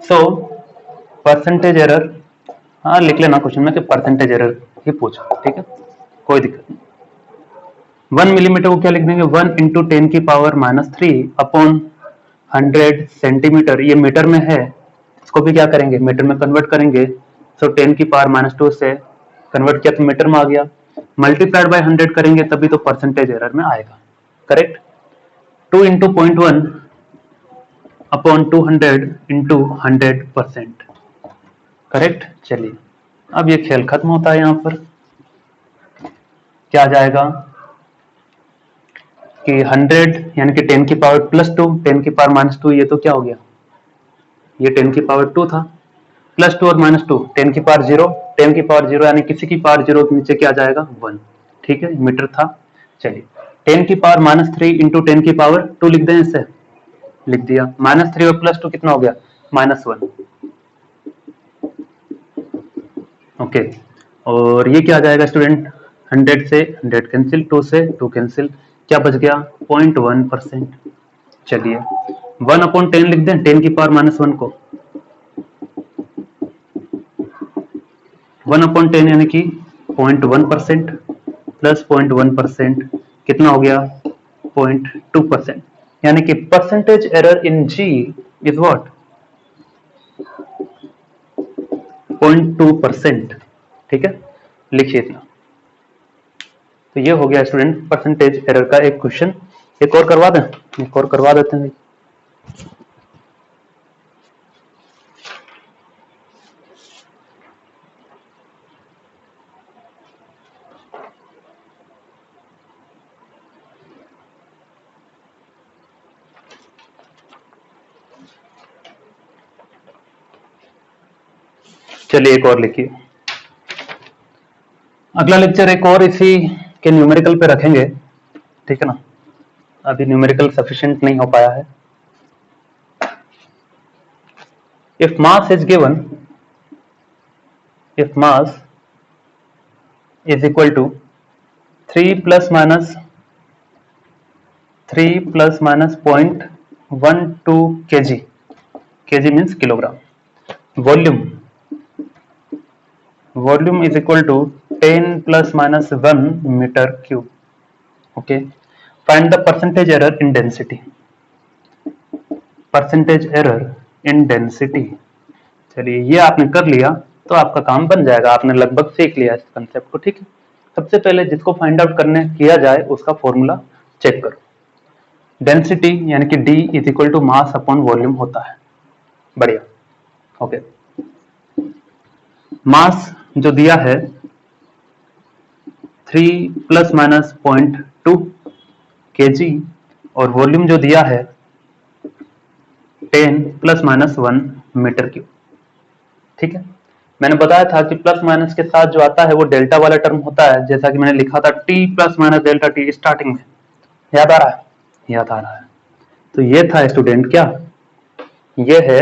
सो परसेंटेज एरर, हाँ लिख लेना क्वेश्चन में कि परसेंटेज एरर ही पूछा, ठीक है, कोई दिक्कत नहीं। 1 मिलीमीटर को क्या लिख देंगे 1 इंटू 10 की पावर -3 अपॉन 100 सेंटीमीटर, ये मीटर में है, इसको भी क्या करेंगे मीटर में कन्वर्ट करेंगे। सो 10 की पावर -2 से कन्वर्ट किया तो मीटर में आ गया, मल्टीप्लाइड बाय 100 करेंगे तभी तो परसेंटेज एरर में आएगा, correct. 2 into 0.1 upon 200 into 100%, correct. चलिए अब ये खेल खत्म होता है, यहाँ पर क्या आ जाएगा कि 100 यानी कि 10 की पावर +2, 10 की पावर -2, ये तो क्या हो गया, ये 10 की पावर 2 था, +2 और -2 10 की पावर 0, 10 की पावर 0 यानी किसी की पावर 0 के नीचे क्या आ जाएगा 1, ठीक है, मीटर था। चलिए 10 की पावर -3 इंटू 10 की पावर 2 लिख दें, इसे लिख दिया, -3 और +2 कितना हो गया -1, ओके। और ये क्या आ जाएगा स्टूडेंट, 100 से 100 कैंसिल, 2 से 2 कैंसिल, क्या बच गया 0.1%। चलिए 1/10 लिख दें, 10 की पावर -1 को, 1/10 यानी कि 0.1% प्लस 0.1% कितना हो गया 0.2%, यानी कि percentage error in G is what 0.2%, ठीक है, लिखिए इतना। तो ये हो गया स्टूडेंट परसेंटेज एरर का एक क्वेश्चन। एक और करवा दें, एक और करवा देते हैं। चलिए एक और लिखिए, अगला लेक्चर एक और इसी के न्यूमेरिकल पे रखेंगे, ठीक है ना। अभी न्यूमेरिकल सफिशिएंट नहीं हो पाया है। If mass is given, if mass is equal to 3 plus minus 0.12 kg, kg means kilogram, volume is equal to 10 plus minus 1 meter cube. Okay, find the percentage error in density. percentage error in density, चलिए ये आपने कर लिया तो आपका काम बन जाएगा, आपने लगभग सीख लिया इस कंसेप्ट को, ठीक है। सबसे पहले जिसको फाइंड आउट करने किया जाए उसका फॉर्मूला चेक करो। डेंसिटी यानी कि D is equal to mass upon volume होता है, बढ़िया। ओके, मास जो दिया है 3 प्लस माइनस 0.2 kg और वॉल्यूम जो दिया है 10 प्लस माइनस 1 मीटर क्यूब, ठीक है। मैंने बताया था कि प्लस माइनस के साथ जो आता है वो डेल्टा वाला टर्म होता है, जैसा कि मैंने लिखा था T plus minus delta T starting में, याद आ रहा है? याद आ रहा है। तो ये था स्टूडेंट क्या, ये है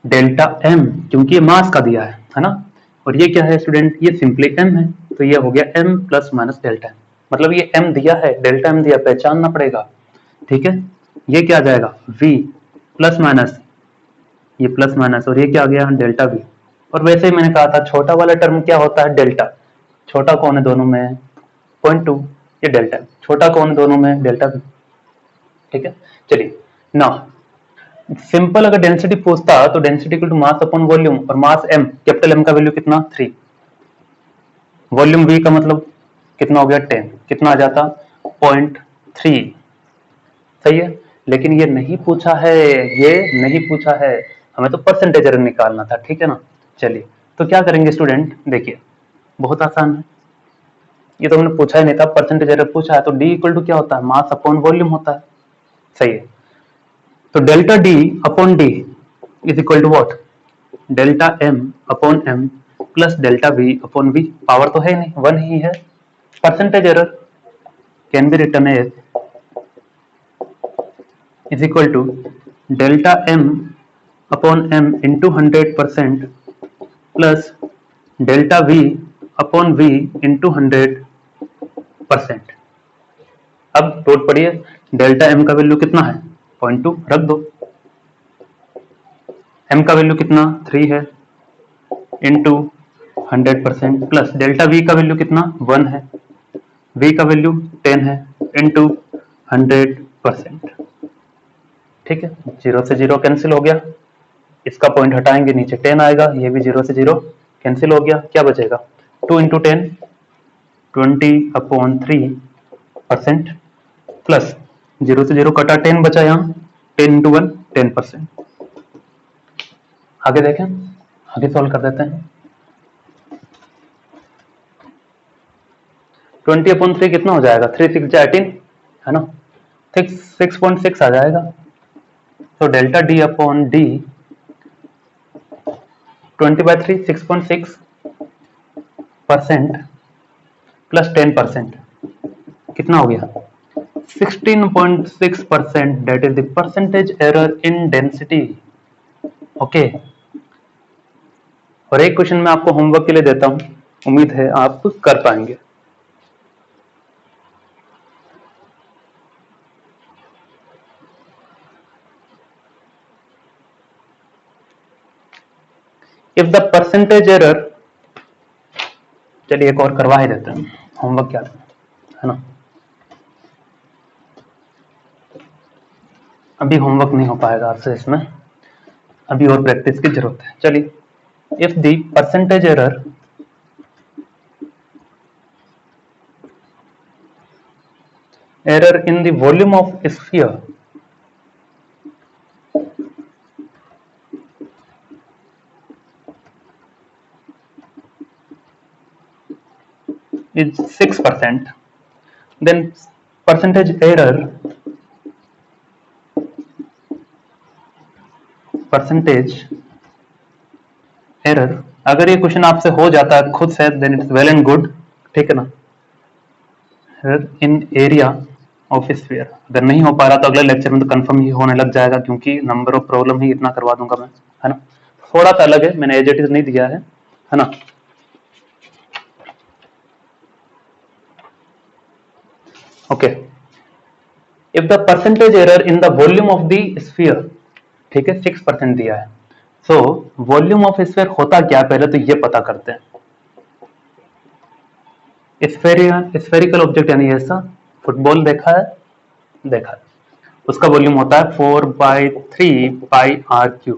डेल्टा M, क्योंकि ये मास का दिया है ना। और ये क्या है स्टूडेंट, ये सिंपली M है, तो ये हो गया M plus minus delta M, मतलब ये M दिया है, डेल्टा M दिया, पहचानना पड़ेगा, ठीक है। ये क्या आ जाएगा V प्लस माइनस, ये प्लस माइनस, और ये क्या आ गया डेल्टा V। और वैसे ही मैंने कहा था छोटा वाला टर्म क्या होता है डेल्टा, छोटा कौन है दोनों में 0.2, ये डेल्टा, छोटा कौन है दोनों में डेल्टा V, ठीक है। चलिए ना, सिंपल अगर डेंसिटी पूछता तो density equal to mass upon volume, और मास M, कैपिटल M का वैल्यू कितना 3, वॉल्यूम V का मतलब कितना हो गया 10, कितना आ जाता 0.3, सही है। लेकिन ये नहीं पूछा है, ये नहीं पूछा है, हमें तो परसेंटेज एरर निकालना था, ठीक है ना। चलिए तो क्या करेंगे स्टूडेंट, देखिए बहुत आसान है, ये तो हमने पूछा ही नहीं था, परसेंटेज एरर पूछा है, तो D इक्वल टू क्या होता है मास अपॉन वॉल्यूम होता है, सही है। तो delta D upon D is equal to what, delta M upon M plus delta V upon V, power तो है नहीं, 1 ही है। Percentage error can be written as is equal to delta M upon M into 100% plus delta V upon V into 100%। अब डॉट पढ़िए, डेल्टा M का वैल्यू कितना है 0.2, रख दो, M का वैल्यू कितना 3 है इंटू 100% प्लस डेल्टा V का वैल्यू कितना 1 है, V का वैल्यू 10 है इंटू 100%, ठीक है। 0 से 0 कैंसिल हो गया, इसका पॉइंट हटाएंगे नीचे 10 आएगा, ये भी 0 से 0 कैंसिल हो गया, क्या बचेगा 2 इंटू 10 20/3% प्लस 0 से 0 कटा 10 बचा, यहाँ 10 इंटू 1 10%। आगे देखें, आगे सॉल्व कर देते हैं। 20/3 कितना हो जाएगा 3 6 18 है ना, 6.6 आ जाएगा। तो delta D upon D 20/3 6.6% plus 10% कितना हो गया 16.6%, that is the percentage error in density. Okay, और एक क्वेश्चन मैं आपको होमवर्क के लिए देता हूं, उम्मीद है आप कर पाएंगे। इफ द परसेंटेज एरर, चलिए एक और करवा ही देते हैं, होमवर्क क्या है ना, अभी होमवर्क नहीं हो पाएगा आपसे, इसमें अभी और प्रैक्टिस की जरूरत है। चलिए, if the percentage error in the volume of sphere is 6%, then percentage error अगर ये क्वेश्चन आपसे हो जाता है खुद से, then it's well and good, ठीक है ना, इन एरिया ऑफ स्फीयर। अगर नहीं हो पा रहा तो अगले लेक्चर में तो कंफर्म ही होने लग जाएगा, क्योंकि नंबर ऑफ प्रॉब्लम ही इतना करवा दूंगा मैं, है ना। थोड़ा सा अलग है, मैंने एज इट इज नहीं दिया है ना। Okay, if the percentage error in the volume of the sphere, ठीक है, 6% दिया है। सो वॉल्यूम ऑफ स्फीयर होता क्या है, पहले तो ये पता करते हैं। स्फेरिकल ऑब्जेक्ट यानी ऐसा, फुटबॉल देखा है, देखा है, उसका वॉल्यूम होता है 4/3πr³।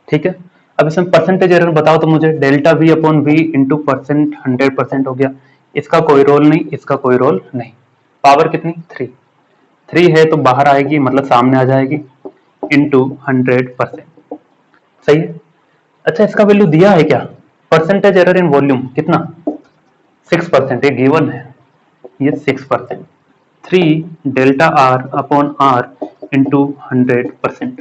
ठीक है, अब इसमें परसेंटेज एरर बताओ तो मुझे, delta V upon V into percent 100% हो गया। इसका कोई रोल नहीं, इसका कोई रोल नहीं। पावर कितनी, 3 है तो बाहर आएगी, मतलब सामने आ जाएगी, इंटू 100%। सही है। अच्छा, इसका वैल्यू दिया है क्या, परसेंटेज एरर इन वॉल्यूम कितना, 6%, ये गिवन है, ये 6%। 3 delta R upon R into 100%।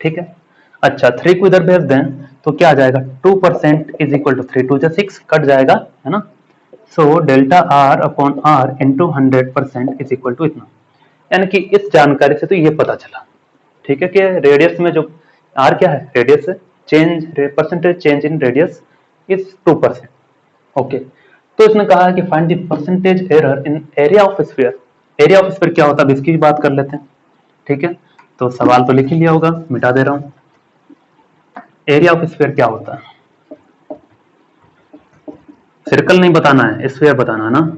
ठीक है। अच्छा, 3 को इधर भेज दें तो क्या आ जाएगा, 2% इज इक्वल टू 3 2 6, कट जाएगा, है ना। So delta R upon R into 100% is equal to इतना। यानी कि इस जानकारी से तो ये पता चला, ठीक है, कि रेडियस में जो आर क्या है, रेडियस है, change percentage change in radius is 2%। Okay, तो इसने कहा है कि find the percentage error in area of sphere. Area of sphere क्या होता है, अब इसकी बात कर लेते हैं। ठीक है, तो सवाल तो लिख ही लिया होगा, मिटा दे रहा हूं। एरिया ऑफ स्फीयर क्या होता है, सर्कल नहीं बताना है, स्फीयर बताना है ना।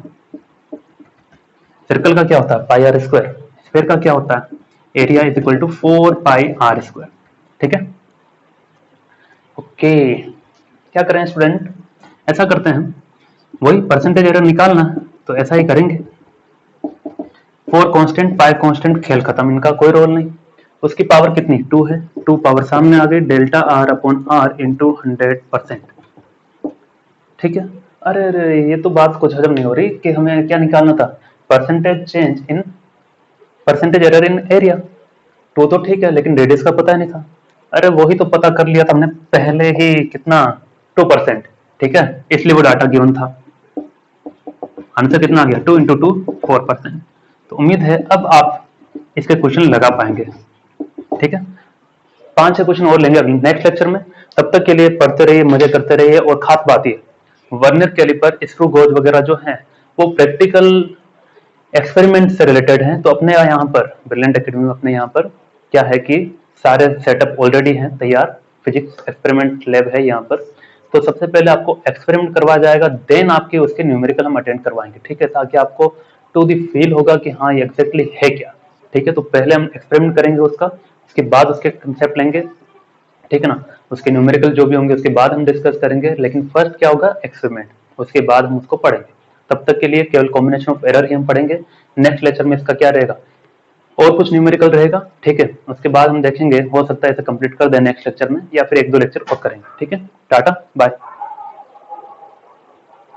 सर्कल का क्या होता है, पाई आर स्क्वायर। स्फीयर का क्या होता है, area is equal to 4πr²। ठीक है। ओके, क्या करें स्टूडेंट, ऐसा करते हैं, वही परसेंटेज एरर निकालना है तो ऐसा ही करेंगे। 4 कांस्टेंट, पाई कांस्टेंट, खेल खत्म, इनका कोई रोल नहीं। उसकी पावर कितनी, 2 है, 2 पावर सामने आ गई, delta R upon R into 100%। ठीक है। अरे अरे, ये तो बात कुछ हजम नहीं हो रही कि हमें क्या निकालना था, percentage change in, percentage error in area. तो ठीक है, लेकिन रेडियस का पता नहीं था। अरे वही तो पता कर लिया था हमने पहले ही, कितना, 2%। ठीक है, इसलिए वो डाटा गिवन था। आंसर कितना आ गया, 2 इंटू 2 4%। तो उम्मीद है अब आप इसके क्वेश्चन लगा पाएंगे। ठीक है, 5-6 क्वेश्चन और लेंगे अगले नेक्स्ट लेक्चर में। तब तक के लिए पढ़ते रहिए, मजे करते रहिए। और खास बात ये, वर्नियर कैलिपर, स्क्रू गोज वगैरह जो हैं वो प्रैक्टिकल एक्सपेरिमेंट से रिलेटेड हैं। तो अपने यहाँ पर ब्रिलियंट एकेडमी में अपने यहाँ पर क्या है कि सारे सेटअप ऑलरेडी हैं तैयार। फिजिक्स एक्सपेरिमेंट लैब है यहाँ पर। तो सबसे पहले आपको एक्सपेरिमेंट करवाया जाएगा, देन आपके उसके न्यूमेरिकल हम अटेंड करवाएंगे। ठीक है, ताकि आपको टू दी फील होगा कि हाँ ये एग्जैक्टली है क्या। ठीक है, तो पहले हम एक्सपेरिमेंट करेंगे उसका, उसके बाद उसके कंसेप्ट लेंगे। ठीक है ना, उसके न्यूमेरिकल जो भी होंगे उसके बाद हम डिस्कस करेंगे। लेकिन फर्स्ट क्या होगा, एक्सपेरिमेंट, उसके बाद हम उसको पढ़ेंगे। तब तक के लिए केवल कॉम्बिनेशन ऑफ एरर ही हम पढ़ेंगे। नेक्स्ट लेक्चर में इसका क्या रहेगा, और कुछ न्यूमेरिकल रहेगा। ठीक है, उसके बाद हम देखेंगे, हो सकता है इसे कंप्लीट कर दें नेक्स्ट लेक्चर में, या फिर 1-2 लेक्चर और करेंगे। ठीक है, टाटा बाय।